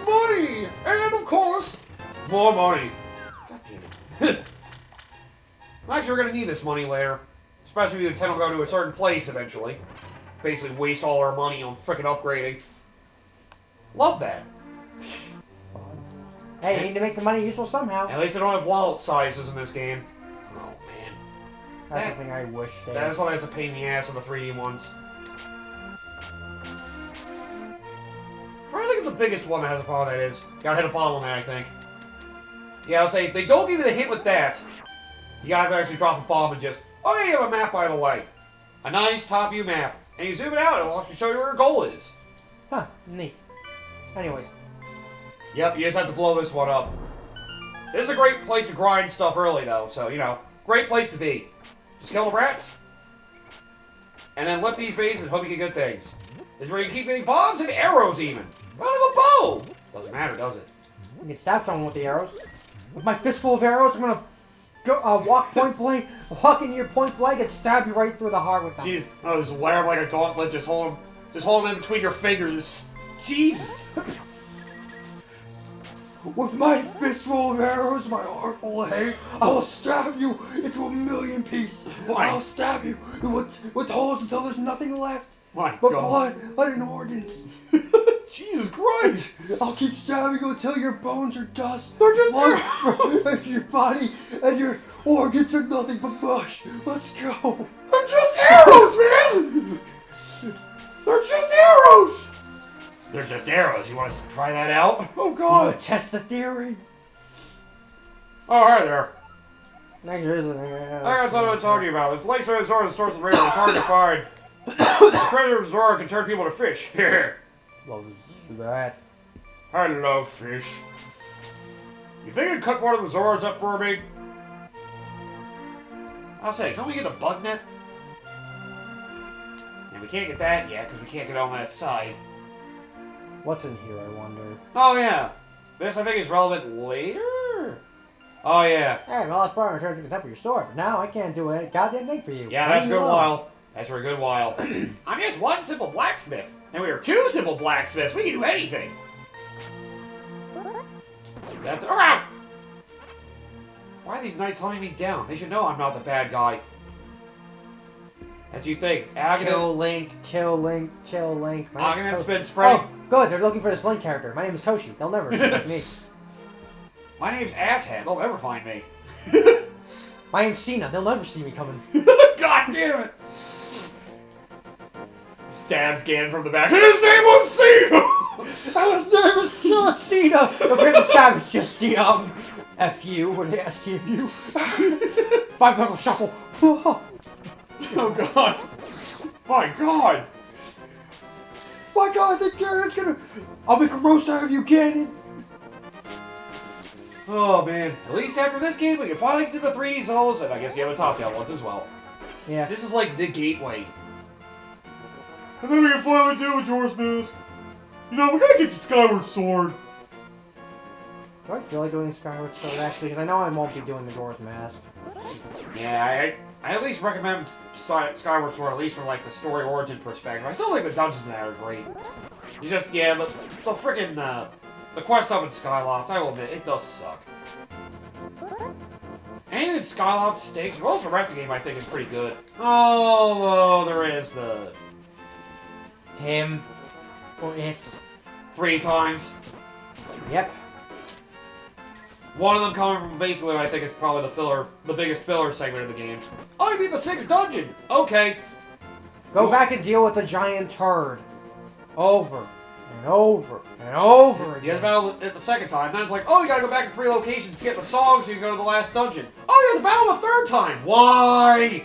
Money! And of course, more money. God damn it. Actually, we're gonna need this money later. Especially if we intend to go to a certain place eventually. Basically waste all our money on frickin' upgrading. Love that. Fun. Hey, you need to make the money useful somehow. At least I don't have wallet sizes in this game. Oh, man. That's something I wish they... That is something that's a pain in the ass of the 3D ones. I'm trying to think of the biggest one that has a problem that is. Gotta hit a bottle on that, I think. Yeah, I'll say, they don't give you the hint with that. You gotta actually drop a bomb and just... Oh, yeah, you have a map, by the way. A nice top view map. And you zoom it out, it'll actually show you where your goal is. Huh, neat. Anyways. Yep, you just have to blow this one up. This is a great place to grind stuff early, though, so, you know, great place to be. Just kill the rats, and then lift these bases and hope you get good things. This is where you keep getting bombs and arrows, even. I don't have a bow! Doesn't matter, does it? You can stab someone with the arrows. With my fistful of arrows, I'm gonna go, walk point blank, walk into your point blank and stab you right through the heart with them. Jeez, oh, just wear them like a gauntlet, just hold them in between your fingers. Jesus! With my fistful of arrows, my arm full of hate, I will stab you into a million pieces. Why? I'll stab you with holes until there's nothing left My but God. blood and organs. Jesus Christ! I'll keep stabbing you until your bones are dust. They're just arrows. And your body and your organs are nothing but mush. Let's go. They're just arrows, man! They're just arrows! They're just arrows. You want to try that out? Oh, You God. wanna test the theory? Oh, hi there. Next year is I got something to talk to you about. It's Lake Zora the source of radio. It's hard to find. The treasure of Zora can turn people to fish. What was that? I love fish. You think you'd cook one of the Zoras up for me? I'll say, can we get a bug net? And we can't get that yet, because we can't get on that side. What's in here, I wonder? Oh, yeah. This, I think, is relevant later? Oh, yeah. Hey, well, that's part of return to the top of your sword, but now I can't do a goddamn thing for you. Yeah, that's a good while. That's for a good while. I'm just one simple blacksmith. And we are two simple blacksmiths. We can do anything. That's it. Around! Why are these knights hunting me down? They should know I'm not the bad guy. What do you think? Kill Link, kill Link, kill Link. Aghanim's been spreading. Oh, good, they're looking for this Link character. My name is Koshi. They'll never find me. My name's Asshead. They'll never find me. My name's Cena. They'll never see me coming. God damn it! Stabs Ganon from the back. His name was Cena! And his name is John Cena! Don't forget the stab is just the, FU, or the STFU. 5 level shuffle. Oh God. My God. My God, I think Ganon's gonna... I'll make a roast out of you, Ganon. Oh man. At least after this game, we can finally get to the 3D zones, and I guess the other top-down ones as well. Yeah. This is like the gateway. And then we can finally do with Majora's Mask. You know, we gotta get to Skyward Sword. Do I feel like doing Skyward Sword, actually? Because I know I won't be doing Majora's Mask. Yeah, I at least recommend Skyward Sword, at least from like the story origin perspective. I still think the dungeons in there are great. You just, yeah, the frickin', the quest stuff in Skyloft, I will admit, it does suck. Anything in Skyloft stinks. Most of the rest of the game, I think, is pretty good. Although, there is the... Him. Or it. 3 times. Yep. One of them coming from basically what I think is probably the biggest filler segment of the game. I beat the 6th dungeon! Okay. Go back and deal with the giant turd. Over. And over. And over You guys again. battle it the 2nd time, then it's like, oh, you gotta go back in 3 locations to get the song so you can go to the last dungeon. Oh, you have to battle the 3rd time! Why?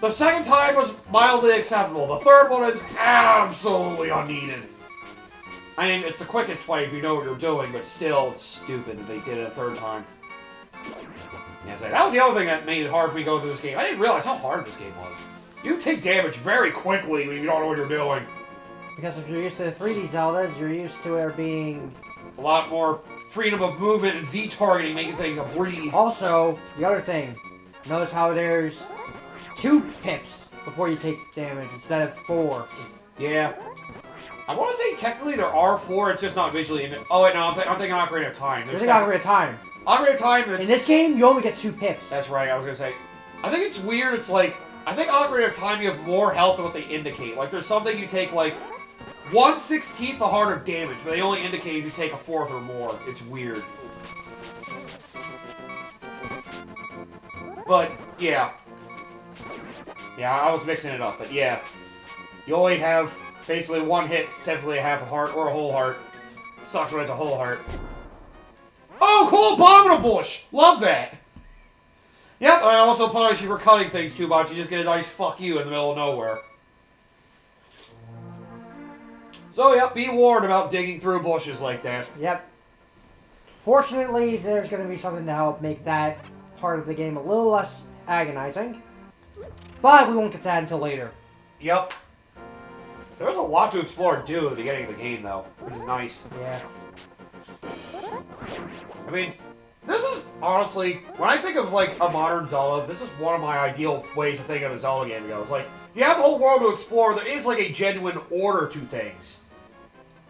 The 2nd time was mildly acceptable. The 3rd one is absolutely unneeded. I mean, it's the quickest fight if you know what you're doing, but still, it's stupid that they did it a 3rd time. Yeah, so that was the other thing that made it hard for me to go through this game. I didn't realize how hard this game was. You take damage very quickly when you don't know what you're doing. Because if you're used to the 3D Zeldas, you're used to there being... A lot more freedom of movement and Z-targeting, making things a breeze. Also, the other thing, notice how there's 2 pips before you take damage instead of 4. Yeah. I want to say technically there are 4, it's just not visually in it. Oh wait, no, I'm thinking Ocarina of Time. There's Ocarina of Time. Ocarina of Time, In this game, you only get 2 pips. That's right, I was gonna say. I think it's weird, it's like, I think Ocarina of Time you have more health than what they indicate. Like, there's something you take, like, 1/16 the heart of damage, but they only indicate if you take a 4th or more. It's weird. But, yeah. Yeah, I was mixing it up, but yeah. You only have basically 1 hit, technically a half a heart or a whole heart. Sucks when it's a whole heart. Oh, cool abominable bush! Love that! Yep, I also punish you for cutting things too much. You just get a nice fuck you in the middle of nowhere. So, yep, be warned about digging through bushes like that. Yep. Fortunately, there's going to be something to help make that part of the game a little less agonizing. But we won't get to that until later. Yep. There's a lot to explore and do at the beginning of the game, though, which is nice. Yeah. I mean, this is, honestly, when I think of, like, a modern Zelda, this is one of my ideal ways of thinking of a Zelda game goes. Like, you have the whole world to explore, there is, like, a genuine order to things.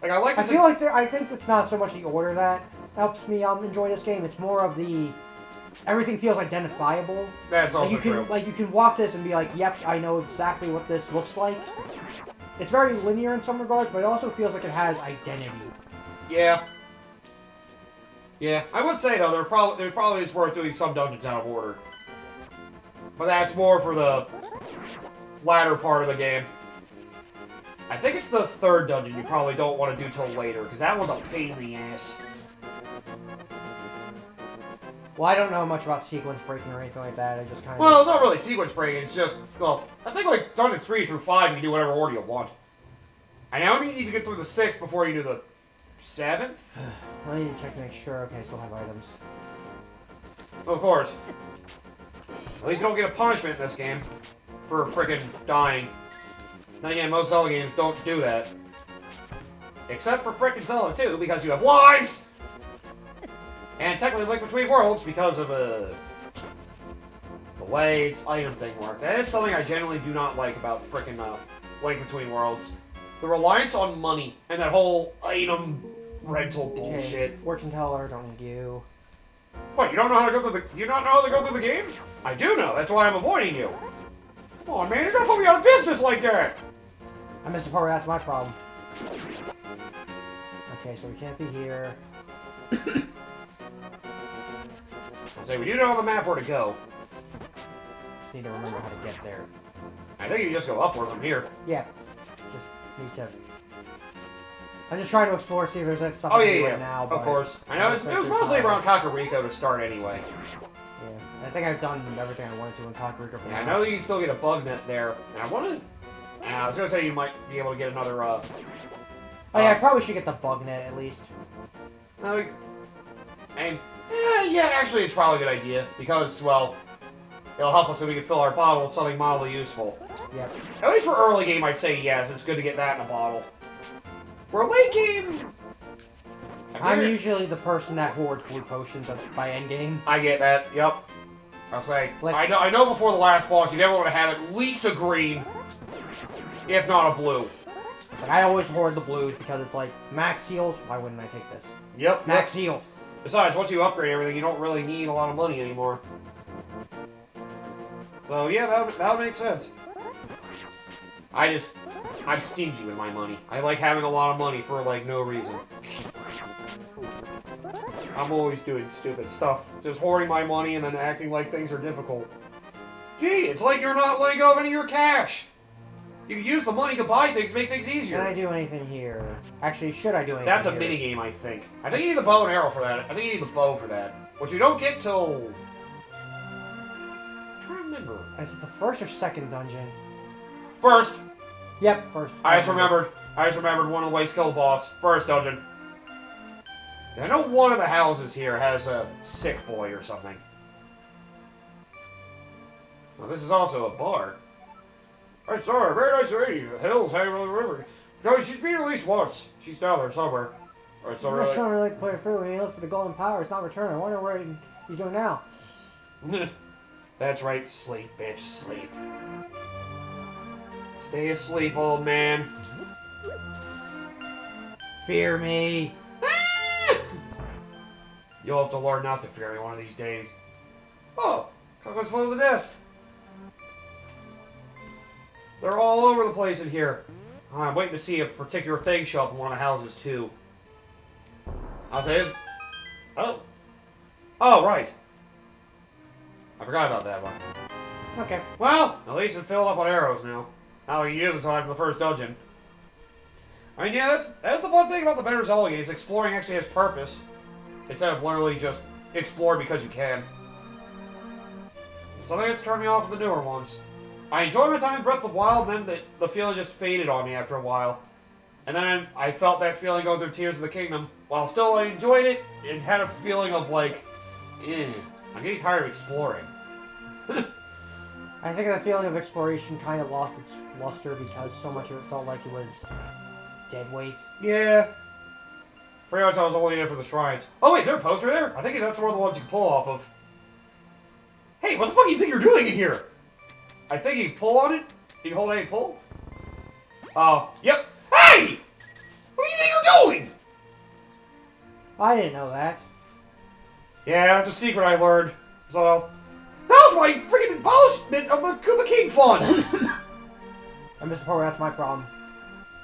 Like, I feel like I think it's not so much the order that helps me enjoy this game. It's more of the... Everything feels identifiable. That's also true. Like, you can walk this and be like, yep, I know exactly what this looks like. It's very linear in some regards, but it also feels like it has identity. Yeah. Yeah, I would say, though, there probably is worth doing some dungeons out of order. But that's more for the latter part of the game. I think it's the 3rd dungeon you probably don't want to do till later, because that was a pain in the ass. Well, I don't know much about sequence breaking or anything like that. I just kind of... Well, it's not really sequence breaking, it's just, well, I think like dungeon 3 through 5 you can do whatever order you want. I know you need to get through the 6th before you do the 7th? I need to check to make sure. Okay, I still have items. Of course. At least you don't get a punishment in this game for frickin' dying. Then again, most Zelda games don't do that. Except for frickin' Zelda 2, because you have lives! And technically Link Between Worlds, because of the way its item thing worked. That is something I generally do not like about frickin' Link Between Worlds. The reliance on money and that whole item rental bullshit. Okay, fortune teller, don't need you. What, you don't know how to go through the... You not know how to go through the game? I do know, that's why I'm avoiding you. Come on, man, you're gonna put me out of business like that! I missed the part where that's my problem. Okay, so we can't be here. So we do know on the map where to go. Just need to remember how to get there. I think you just go upward from here. Yeah. Just need to... I'm just trying to explore, see if there's that stuff Oh, I yeah, can do yeah, right now. of course. I know, it was mostly around Kakariko to start anyway. Yeah, I think I've done everything I wanted to in Kakariko for now. I know that you can still get a bug net there. And I wanted... I was gonna say you might be able to get another, Oh yeah, I probably should get the bug net at least. No, yeah, actually it's probably a good idea. Because, well, it'll help us so we can fill our bottle with something mildly useful. Yep. At least for early game, I'd say yes. It's good to get that in a bottle. For late game... I'm usually the person that hoards blue potions by endgame. I get that, yep. I'll say, Like, I know before the last boss, you never want to have at least a green, if not a blue. Like, I always hoard the blues because it's like, max heals, why wouldn't I take this? Yep. Max heal. Besides, once you upgrade everything, you don't really need a lot of money anymore. So yeah, that would make sense. I'm stingy with my money. I like having a lot of money for, like, no reason. I'm always doing stupid stuff. Just hoarding my money and then acting like things are difficult. Gee, it's like you're not letting go of any of your cash! You can use the money to buy things, make things easier. Can I do anything here? Actually, should I do anything That's a here? minigame, I think. I think you need the bow and arrow for that. I think you need the bow for that. Which you don't get till... I'm trying to remember. Is it the first or second dungeon? First! Yep, first. I just remembered one of the ways to kill the boss. First dungeon. I know one of the houses here has a sick boy or something. Well, this is also a bar. I'm sorry, very nice lady. The hills hang on the river. No, she's been released once. She's down there somewhere. Or so I'm not sure I really like to play it through. When you look for the golden power, it's not returned. I wonder where he's doing now. That's right, sleep, bitch, sleep. Stay asleep, old man. Fear me. You'll have to learn not to fear me one of these days. Oh, Coco's full of the nest. They're all over the place in here. I'm waiting to see a particular thing show up in one of the houses, too. I'll say this. Oh. Oh, right. I forgot about that one. Okay. Well, at least it's filled up on arrows now. Now we can use it until after the first dungeon. I mean, yeah, that's the fun thing about the better Zelda games. Exploring actually has purpose. Instead of literally just explore because you can. Something that's turned me off of the newer ones. I enjoyed my time in Breath of the Wild, and then the feeling just faded on me after a while. And then I felt that feeling going through Tears of the Kingdom. While still I enjoyed it, it had a feeling of like, I'm getting tired of exploring. I think the feeling of exploration kind of lost its luster because so much of it felt like it was dead weight. Yeah. Pretty much I was only in it for the shrines. Oh wait, is there a poster there? I think that's one of the ones you can pull off of. Hey, what the fuck do you think you're doing in here? I think you can pull on it. Can you hold A and pull? Oh, yep. Hey! What do you think you're doing? I didn't know that. Yeah, that's a secret I learned. So that was my freaking abolishment of the Koopa King fund! I'm Mr. Power, that's my problem.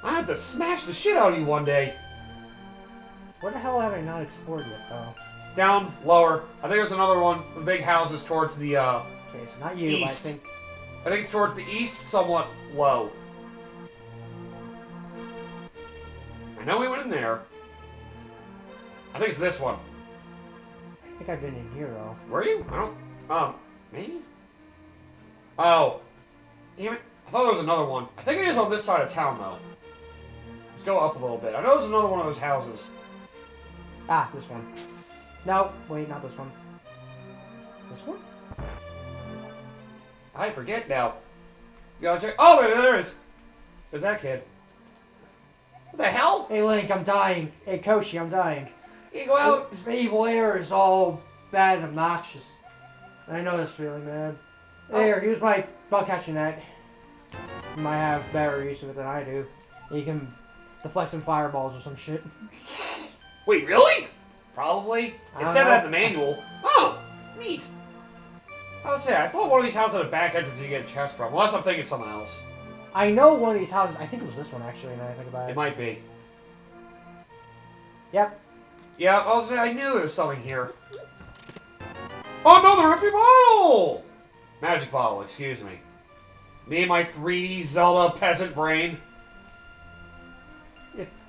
I have to smash the shit out of you one day. Where the hell have I not explored yet, though? Down, lower. I think there's another one. The big houses towards the, Okay, so not you, east. but I think it's towards the east, somewhat low. I know we went in there. I think it's this one. I think I've been in here, though. Were you? I don't... maybe? Oh. Damn it. I thought there was another one. I think it is on this side of town, though. Let's go up a little bit. I know there's another one of those houses. Ah, this one. No, wait, not this one. This one? I forget now. You gotta check... Oh, there it is. There's that kid. What the hell? Hey, Link, I'm dying. Hey, Koshi, I'm dying. You go out... The evil air is all bad and obnoxious. I know this feeling, man. There, use my bug catching net. You might have better use of it than I do. You can deflect some fireballs or some shit. Wait, really? Probably. It said that in the manual. Oh, neat. I was saying, I thought one of these houses had a back entrance you get a chest from. Unless I'm thinking something else. I know one of these houses. I think it was this one, actually, now I think about it. It might be. Yep. Yeah, I was saying, I knew there was something here. Oh, no, the empty bottle! Magic bottle, excuse me. Me and my 3D Zelda peasant brain.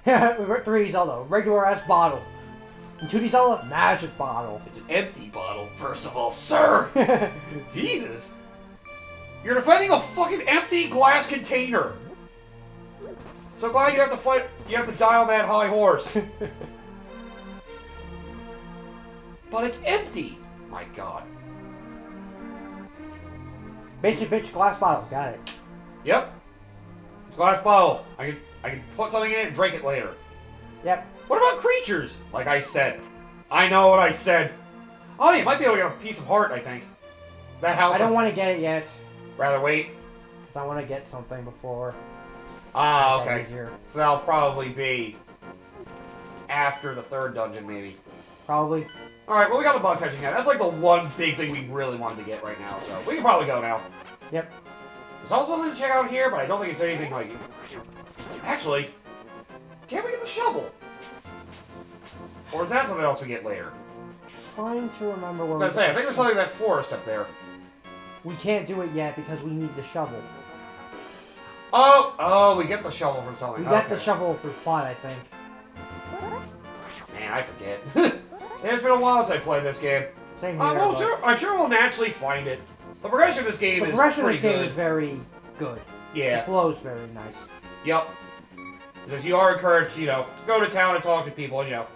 3D Zelda, regular-ass bottle. And 2D Zelda, magic bottle. It's an empty bottle, first of all, sir! Jesus! You're defending a fucking empty glass container! So glad you have to fight, you have to die on that high horse. But it's empty! My god. Basic bitch glass bottle, got it. Yep. It's a glass bottle. I can put something in it and drink it later. Yep. What about creatures? Like I said. I know what I said. Oh, you might be able to get a piece of heart, I think. That house... I don't want to get it yet. Rather wait. Because I want to get something before... Ah, okay. Easier. So that'll probably be... after the third dungeon, maybe. Probably. Alright, well we got the bug catching now. That's like the one big thing we really wanted to get right now, so we can probably go now. Yep. There's also something to check out here, but I don't think it's anything like... Actually, can't we get the shovel? Or is that something else we get later? Trying to remember where I was gonna say, I think there's something in that forest up there. We can't do it yet because we need the shovel. Oh, we get the shovel for something. We got the shovel for plot, I think. Man, I forget. It's been a while since I played this game. Same here. Well, I'm sure we'll naturally find it. The progression of this game is pretty good. is very good. Yeah. It flows very nice. Yep. Because you are encouraged, you know, to go to town and talk to people, and, you know.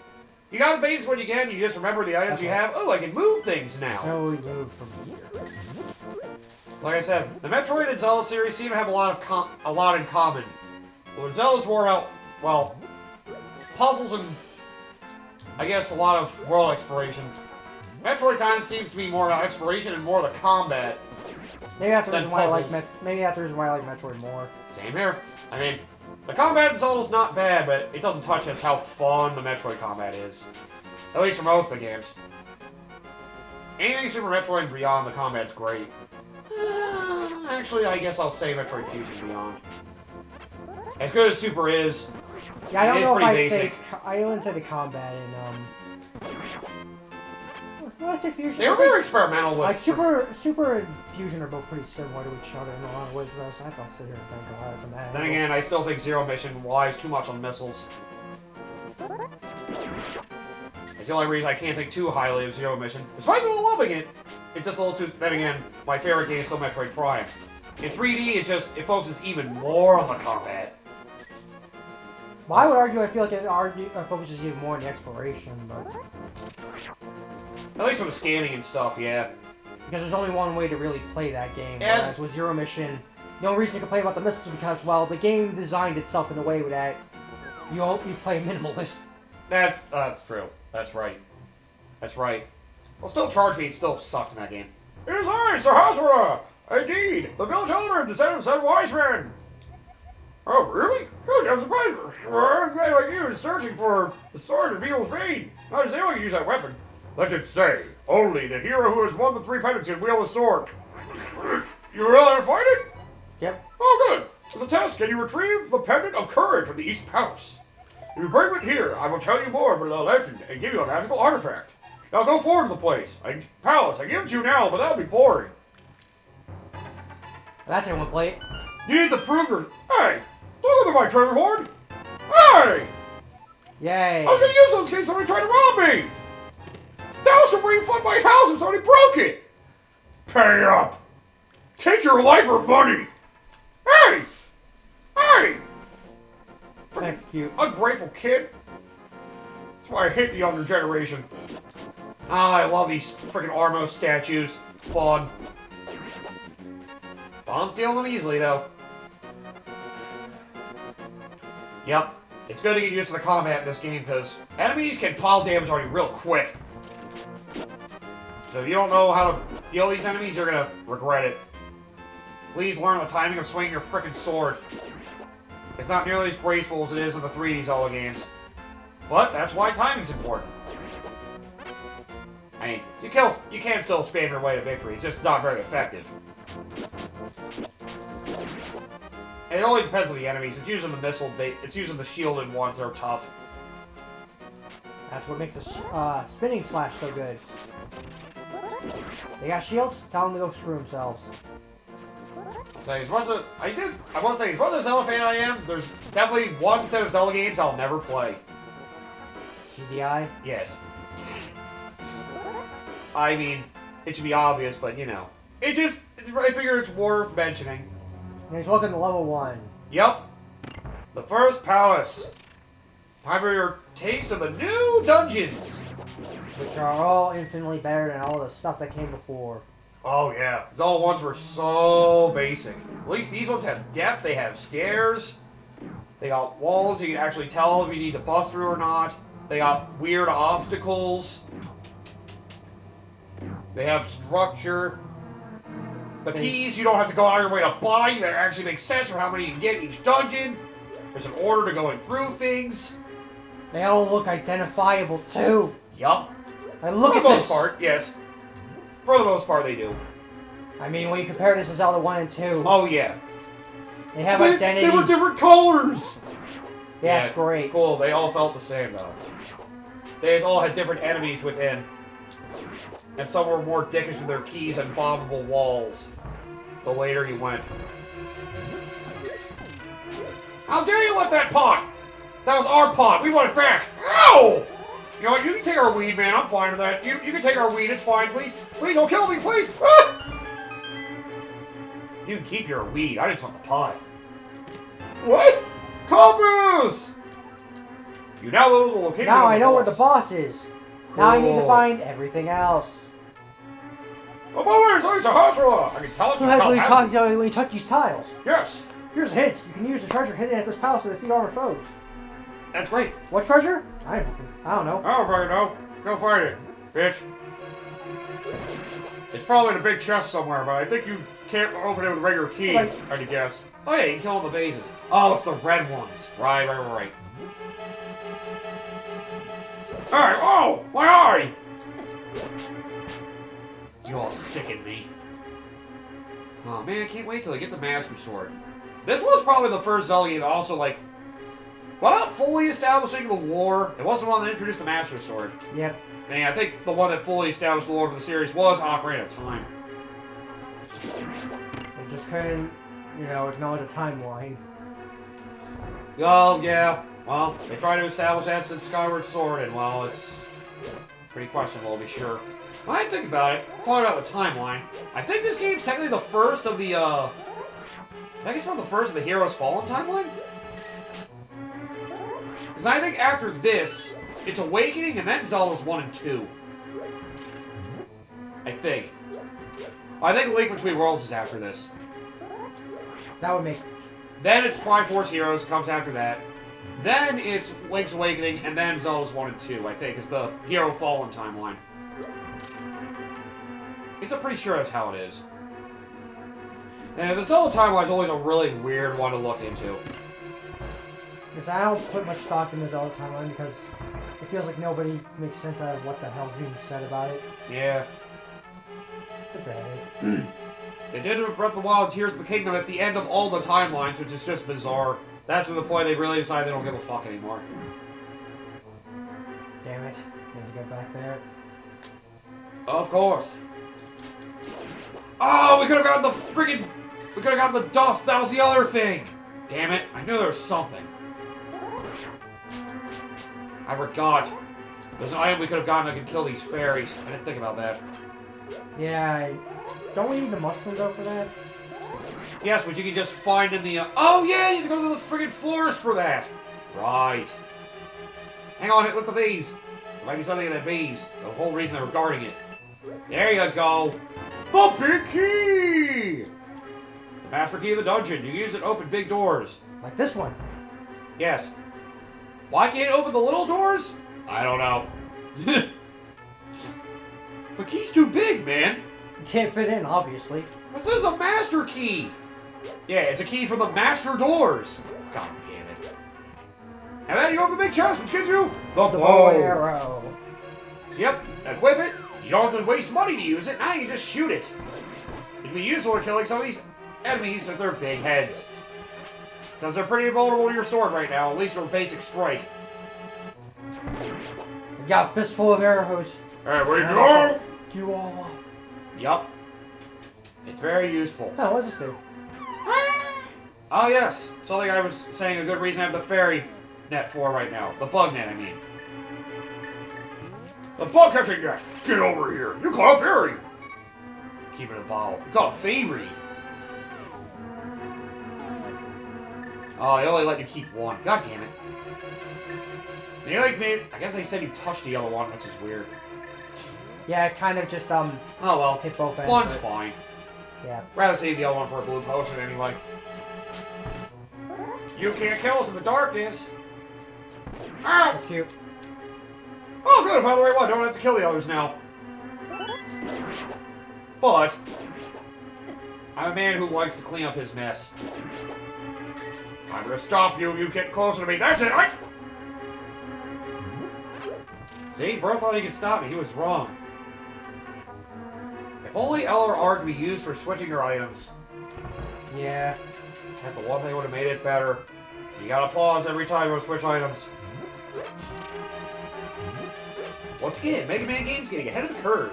You got the base when you can, you just remember the items you have. Oh, I can move things now. So we move from here. Like I said, the Metroid and Zelda series seem to have a lot in common. But Zelda's more about, well, puzzles and, I guess, a lot of world exploration. Metroid kind of seems to be more about exploration and more of the combat. Maybe that's the than reason why I like puzzles. Maybe that's the reason why I like Metroid more. Same here. I mean, The combat in Zelda's not bad, but it doesn't touch us how fun the Metroid combat is. At least for most of the games. Anything Super Metroid and Beyond, the combat's great. Actually, I guess I'll say Metroid Fusion Beyond. As good as Super is, Yeah, I don't it is know if pretty I basic. I wouldn't say the combat in what's the Fusion? They were very experimental with... Like Super and Fusion are both pretty similar to each other in a lot of ways, though. So I thought sit here and think a lot from that. Then again, I still think Zero Mission relies too much on missiles. It's the only reason I can't think too highly of Zero Mission. Despite me loving it, it's just a little too... Then again, my favorite game is still Metroid Prime. In 3D, it focuses even more on the combat. Well, I would argue, I feel like it focuses even more on the exploration, but... At least for the scanning and stuff, yeah. Because there's only one way to really play that game, Yes. whereas with Zero Mission, the only reason you complain about the missiles is because, well, the game designed itself in a way that you play minimalist. That's true. That's right. That's right. Well, still Charge Beat still sucked in that game. It is I, Sir Hasura! Indeed, the village elder, descendant of seven wise men! Oh, really? Gosh, I'm surprised. A man like you is searching for the sword of evil's bane. How does anyone use that weapon? Legends say, only the hero who has won the 3 pendants can wield the sword. You really want to fight it? Yep. Oh, good. As a test, can you retrieve the pendant of courage from the East Palace? If you bring it here, I will tell you more about the legend and give you a magical artifact. Now go forward to the palace. I give it to you now, but that'll be boring. That's it, one plate. You need to prove your... Hey! Look at my treasure hoard! Hey! Yay. I was gonna use those in case somebody tried to rob me! That was to refund my house if somebody broke it! Pay up! Take your life or money! Hey! Hey! That's cute. Ungrateful kid. That's why I hate the younger generation. Ah, I love these freaking Armo statues. Fun. Bombs steal them easily, though. Yep. It's good to get used to the combat in this game, because enemies can pile damage on you real quick. So if you don't know how to deal with these enemies, you're gonna regret it. Please learn the timing of swinging your frickin' sword. It's not nearly as graceful as it is in the 3D Zelda games. But that's why timing's important. I mean, you can still spam your way to victory, it's just not very effective. And it only depends on the enemies. It's using the it's using the shielded ones that are tough. That's what makes the spinning slash so good. They got shields? Tell them to go screw themselves. So as much as I want to say, as much as a Zelda fan I am, there's definitely one set of Zelda games I'll never play. CDI? Yes. I mean, it should be obvious, but you know. I figure it's worth mentioning. And he's welcome to level 1. Yep. The first palace. Time for your taste of the new dungeons. Which are all infinitely better than all the stuff that came before. Oh yeah. Zelda ones were so basic. At least these ones have depth, they have stairs. They got walls, you can actually tell if you need to bust through or not. They got weird obstacles. They have structure. The keys you don't have to go out of your way to buy. That actually makes sense for how many you can get each dungeon. There's an order to going through things. They all look identifiable too. Yup. And look at this. For the this. most part, yes. For the most part, they do. I mean, when you compare this to Zelda 1 and 2. Oh, yeah. They have identity. They were different colors! Yeah, it's great. Cool, they all felt the same, though. They all had different enemies within. And some were more dickish with their keys and bombable walls. The later you went. How dare you let that pot! That was our pot! We want it back! Ow! You know what, you can take our weed, man. I'm fine with that. You can take our weed, it's fine. Please, please don't kill me, please! Ah! You can keep your weed. I just want the pot. What? Compass! You now know the location Now of I the know where boss. the boss is. Now I need to Cool. find everything else. Oh, boy, there's a hospital! I can tell it. Who has when you touch these tiles? Yes, Here's a hint. You can use the treasure hidden at this palace to defeat armored foes. that's great. What treasure? I don't know. I don't fucking know. Go find it, bitch. It's probably in a big chest somewhere, but I think you can't open it with a regular key, Like- I'd guess. Oh yeah, you can kill all the vases. Oh, it's the red ones. Right. Alright, oh! My eye! You all sicken me. Oh man, I can't wait till I get the Master Sword. This was probably the first Zelda game also, like, without fully establishing the lore, it wasn't the one that introduced the Master Sword. Yep. And I think the one that fully established the lore for the series was Ocarina of Time. They just couldn't, you know, acknowledge a timeline. Oh, yeah. Well, they tried to establish that since Skyward Sword, and, well, it's pretty questionable, to be sure. When I think about it, talking about the timeline, I think this game's technically the first of the, I think it's one of the first of the Heroes Fallen timeline? Because I think after this, it's Awakening, and then Zelda's 1 and 2. I think. I think Link Between Worlds is after this. That would make sense. Then it's Triforce Heroes comes after that. Then it's Link's Awakening, and then Zelda's 1 and 2, I think, is the Hero Fallen timeline. I'm pretty sure that's how it is. And the Zelda timeline is always a really weird one to look into. Because I don't put much stock in the Zelda timeline because it feels like nobody makes sense out of what the hell's being said about it. Yeah. It's a headache. They did it with Breath of the Wild and Tears of the Kingdom at the end of all the timelines, which is just bizarre. That's to the point they really decide they don't give a fuck anymore. Damn it. Need to get back there. Of course. Oh, we could have gotten the friggin'... We could have gotten the dust. That was the other thing. Damn it. I knew there was something. I forgot. There's an item we could have gotten that could kill these fairies. I didn't think about that. Yeah, don't we need the mushroom though for that? Yes, which you can just find in the... Oh, yeah, you can go to the friggin' forest for that. Right. Hang on, let the bees. There might be something in the bees. The whole reason they were guarding it. There you go. The big key! The master key of the dungeon. You can use it to open big doors. Like this one. Yes. Why can't it open the little doors? I don't know. The key's too big, man. You can't fit in, obviously. This is a master key. Yeah, it's a key for the master doors. God damn it. And then you open the big chest, which gives you the bow and arrow. Yep, equip it. You don't have to waste money to use it. Now you can just shoot it. It can be useful for killing some of these enemies with their big heads. Because they're pretty vulnerable to your sword right now, at least for a basic strike. I got a fistful of arrows. Alright, where you go? You all up. Yup. It's very useful. Oh, what does this do? Oh yes, something I was saying a good reason I have the fairy net for right now. The bug net, I mean. The bug catching net! Get over here! You caught a fairy! Keep it in the bottle. You caught a fairy! Oh, they only let you keep one. God damn it. They like made... I guess they said you touched the yellow one, which is weird. Yeah, it kind of just, Oh well. hit both ends. One's fine. Yeah. Rather save the other one for a blue potion anyway. You can't kill us in the darkness! Ow! That's cute. Oh good, I found the right one. Don't have to kill the others now. But... I'm a man who likes to clean up his mess. I'm gonna stop you if you get closer to me. That's it! See, bro thought he could stop me. He was wrong. If only L or R could be used for switching your items. Yeah. That's the one thing that would have made it better. You gotta pause every time you switch items. Once again, Mega Man games getting ahead of the curve.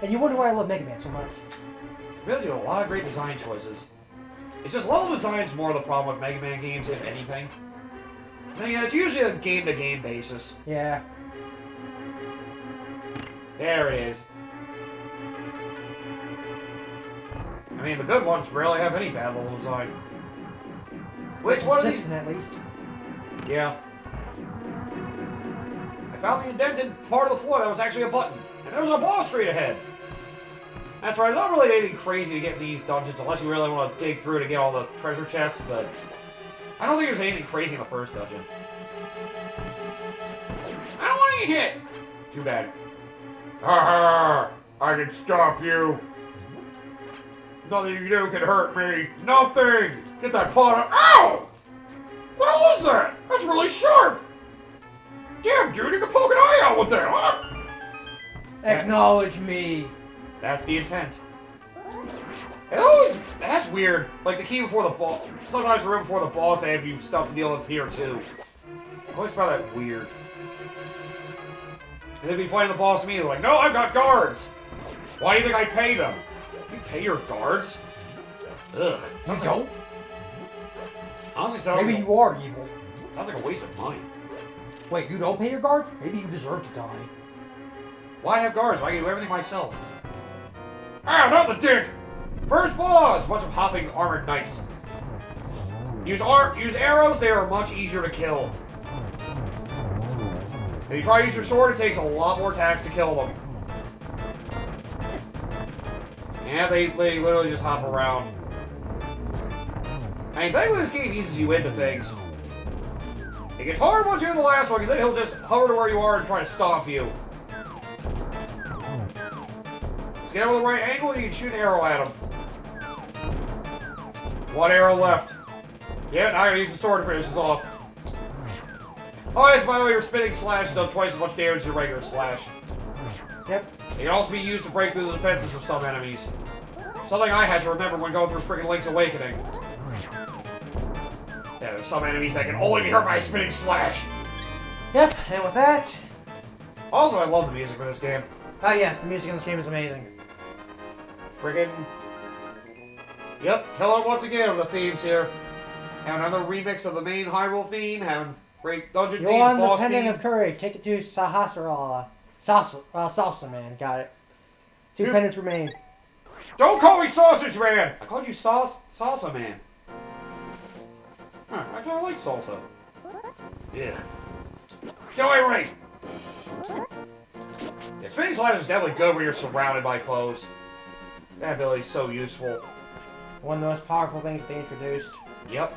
And you wonder why I love Mega Man so much. Really do a lot of great design choices. It's just level design's more the problem with Mega Man games, if anything. I mean, it's usually a game-to-game basis. Yeah. There it is. I mean, the good ones rarely have any bad level design. Which one of these? At least. Yeah. I found the indented part of the floor that was actually a button. And there was a boss straight ahead. That's right, there's not really anything crazy to get in these dungeons unless you really want to dig through to get all the treasure chests, but I don't think there's anything crazy in the first dungeon. I don't want to get hit! Too bad. Ha I can stop you! Nothing you do can hurt me. Nothing. Get that paw out. Ow! What the hell is that? That's really sharp. Damn, dude, you can poke an eye out with that, huh? Acknowledge me. That's the intent. It always, that's weird. Like the key before the boss. Sometimes the room before the boss, they have you stuff to deal with here too. I always found that weird. And they'd be fighting the boss immediately, like, no, I've got guards. Why do you think I pay them? You pay your guards? Ugh. You don't? Honestly, sounds Maybe like, you are evil. sounds like a waste of money. Wait, you don't pay your guard? Maybe you deserve to die. Why have guards? Why can I do everything myself? Ah, not the dick! First boss! Bunch of hopping armored knights. Use arrows, they are much easier to kill. If you try to use your sword, it takes a lot more attacks to kill them. Yeah, they literally just hop around. I mean, thankfully this game eases you into things. It gets hard once you're in the last one, because then he'll just hover to where you are and try to stomp you. Just get him with the right angle and you can shoot an arrow at him. One arrow left. Yeah, now I gotta use the sword to finish this off. Oh, yes, by the way, your spinning slash does twice as much damage as your regular slash. Yep. It can also be used to break through the defenses of some enemies. Something I had to remember when going through freaking Link's Awakening. Yeah, there's some enemies that can only be hurt by a spinning slash. Yep, and with that... Also, I love the music for this game. Oh yes, the music in this game is amazing. Friggin'... Yep, killing once again with the themes here. Having another remix of the main Hyrule theme, having great dungeon You theme, won the boss Pendant theme. of Courage. Take it to Sahasrara. Salsa Man. Got it. Two Dude. pendants remain. Don't call me Sausage Man! I called you Salsa Man. Huh, I like salsa. Ugh. Get away, Ray! Yeah, spinning slash is definitely good when you're surrounded by foes. That ability is so useful. One of the most powerful things that they introduced. Yep.